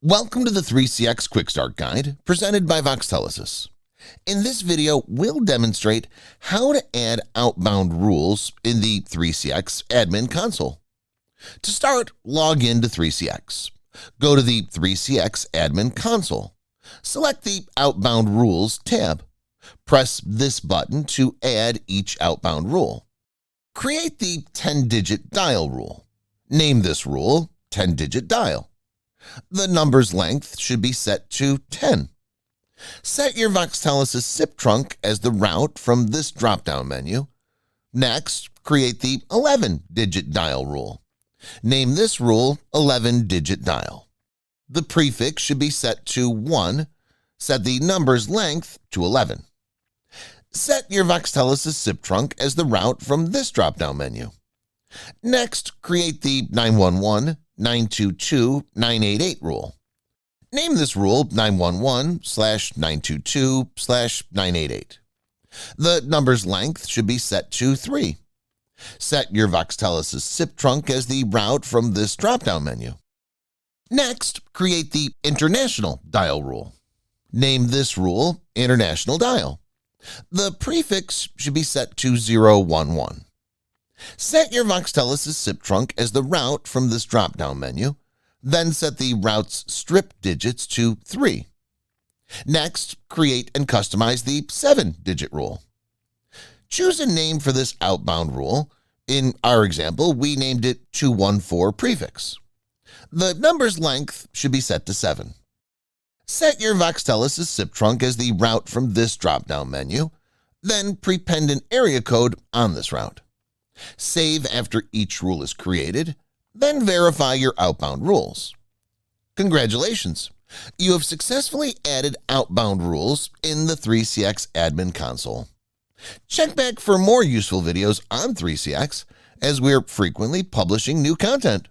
Welcome to the 3CX Quick Start Guide presented by Voxtelesys. In this video, we'll demonstrate how to add outbound rules in the 3CX admin console. To start, log into 3CX. Go to the 3CX admin console. Select the Outbound Rules tab. Press this button to add each outbound rule. Create the 10-digit dial rule. Name this rule 10-digit dial. The number's length should be set to 10. Set your Voxtelesys SIP trunk as the route from this drop-down menu. Next, create the 11-digit dial rule. Name this rule 11-digit dial. The prefix should be set to 1. Set the number's length to 11. Set your Voxtelesys SIP trunk as the route from this drop-down menu. Next, create the 911-922-988 rule. Name this rule 911/922/988. The number's length should be set to 3. Set your Voxtelesys SIP trunk as the route from this drop-down menu. Next, create the international dial rule. Name this rule international dial. The prefix should be set to 011. Set your Voxtelesys SIP trunk as the route from this drop-down menu, then set the route's strip digits to 3. Next, create and customize the 7-digit rule. Choose a name for this outbound rule. In our example, we named it 214 prefix. The number's length should be set to 7. Set your Voxtelesys SIP trunk as the route from this drop-down menu, then prepend an area code on this route. Save after each rule is created, then verify your outbound rules. Congratulations! You have successfully added outbound rules in the 3CX admin console. Check back for more useful videos on 3CX as we're frequently publishing new content.